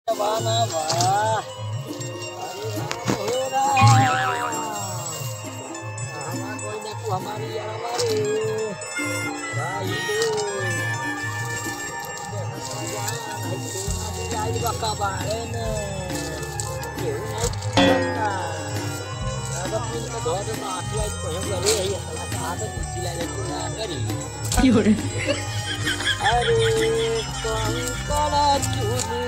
जमाना वाह कोई ना को हमारी भाई बका बारे ने अब अपनी को धो दो आखिर को हम करे है साला आदत चिल्ला ले पूरा करी क्यों रे अरे कंकड़ा चुनी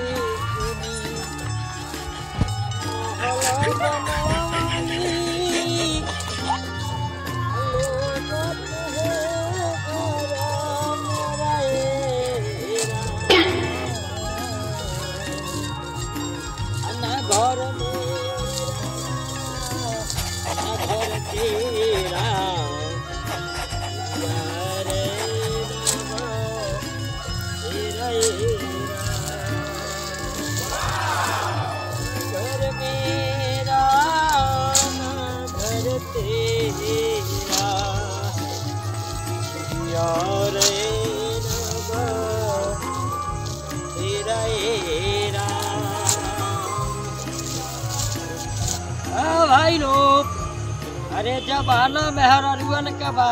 भाई लोग अरे जब आना मेहर अरुअन के बा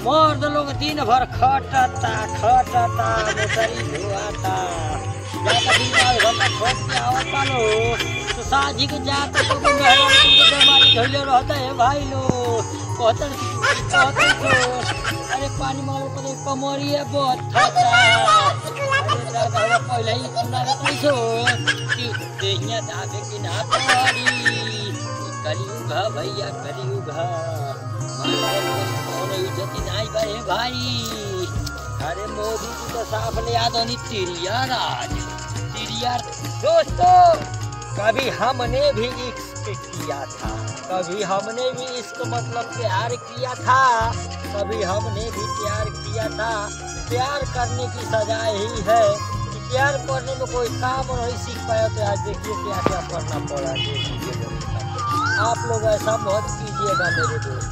मर्द लोग दिन भर खटता मोटरी धुआता तो साझी के जाता तो मेहर बीमारी धोले रहता है भाई लोग कहते अरे पानी मारो पर कमरिए बहुत पहले ही सुना कि देहिया दाबे की ना पड़ी कलयुग भैया कलयुग इज्जत नहीं भाई भाई। अरे मोदी जी तो साफ ले याद नहीं तिरिया राज तिरिया दोस्तों कभी हमने भी इश्क किया था कभी हमने भी इश्क मतलब प्यार किया था कभी हमने भी प्यार किया था। प्यार करने की सजा यही है कि प्यार करने में कोई काम नहीं सीख पाया तो आज देखिए क्या क्या करना पड़ा। आप लोग ऐसा मत कीजिएगा मेरे दोस्त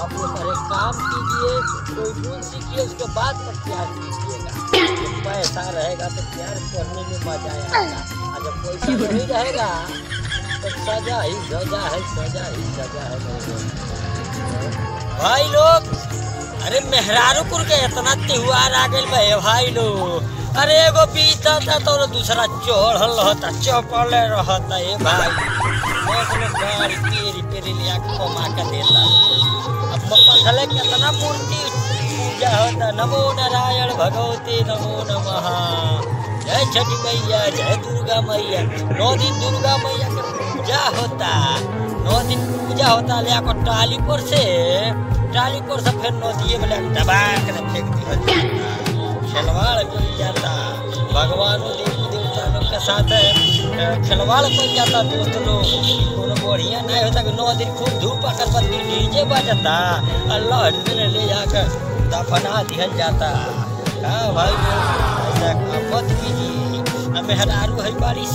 आप लोग अरे काम कीजिए कोई गुण सीखिए उसके बाद तक प्यार कीजिएगा। जब पैसा रहेगा तो प्यार करने में मजा आएगा और जब पैसा नहीं रहेगा तो सजा ही सजा है मेरे दोस्त भाई लोग। अरे मेहरारूपुर के इतना त्योहार आ गए भाई लोग अरे एगो बीता तो दूसरा चढ़ल रहता चौपल रहता है भाई गाड़ी पेरी लिया कमा के देता। अब पथले कितना मूर्ति पूजा होता नमो नारायण भगवती नमो नमः जय छठी मैया जय दुर्गा मैया 9 दिन दुर्गा मैया के पूजा होता 9 दिन पूजा होता लिया को टालीपुर से फिर नदिए में दबा के फेंक दिया खिलवाड़ कर जाता भगवानों देवी देवता लोग के साथ खिलवाड़ कर जाता दोस्त लोग बढ़िया नहीं होता कि 9 दिन खूब धूप अगरबत्ती डीजे बजता अल्लाह ले जाकर दफना दिया जाता। हाँ भाई ऐसा मत कीजिए मेहरारू है बारिश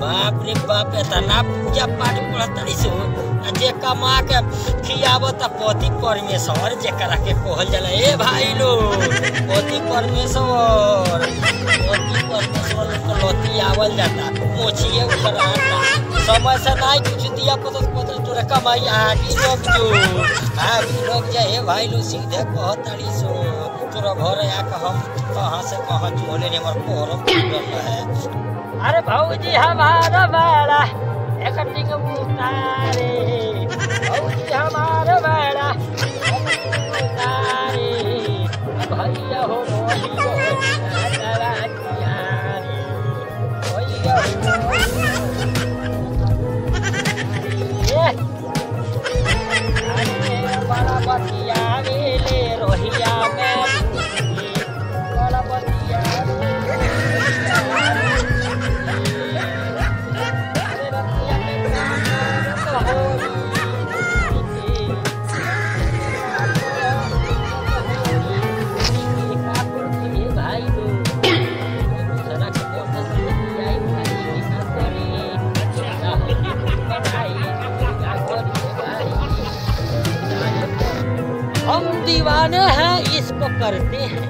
बाप रे बाप इतना पूजा पाठ पढ़ता जे कमा के खियावत पति परमेश्वर जेकरा के कहल जाला ए भाई लोग पति परमेश्वर लती आवल जाता मोचिए उखड़ाता समय से नहीं कुछ दिया पता तोरा कमाई आगे लोग जाए भाई लोग सीधे कहताड़ी सो तोरा घर आके हम कहाँ से कहाँ झोले ने हमारे कोरम है। अरे भाऊजी हमारा बड़ा एक टिंग उतारे भाऊजी हमारा बड़ा उतारे भैया हो बड़ा बतिया ले रोहिया में बड़ा बतिया दीवाने हैं इसको करते हैं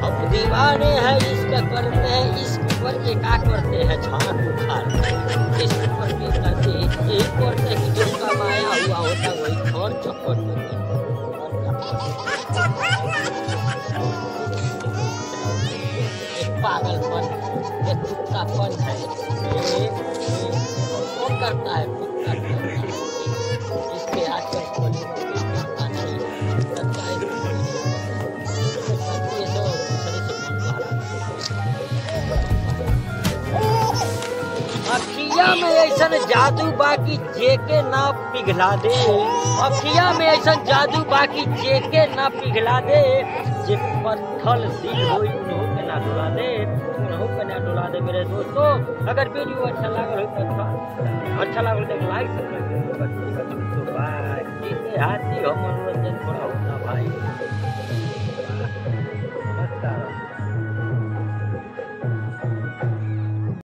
हम दीवाने हैं इसको करते हैं इसको ईश्वर के क्या करते हैं छाट उखाड़, कृष्ण पर भी करते यही करते कि जिसका माया हुआ होता वही घर चक्कर होते पागलपन, ये कुत्तापन है, ये कौन करता है, कुत्ता करता है। इसके आजकल खोलने को कोई करता नहीं, करता है करती है तो दूसरे से मन अखिया में ऐसा जादू बाकी जेके ना पिघला दे, अखिया में ऐसा जादू बाकी जेके ना पिघला दे, जे पत्थर दिल हो उन्हों ना डुला दे, उन्हों के ना डुला दे। मेरे दोस्तों अगर वीडियो अच्छा लगा तो लाइक सब्सक्राइब करो। बाय, हाथी हो मनोरंजन थोड़ा होता भाई।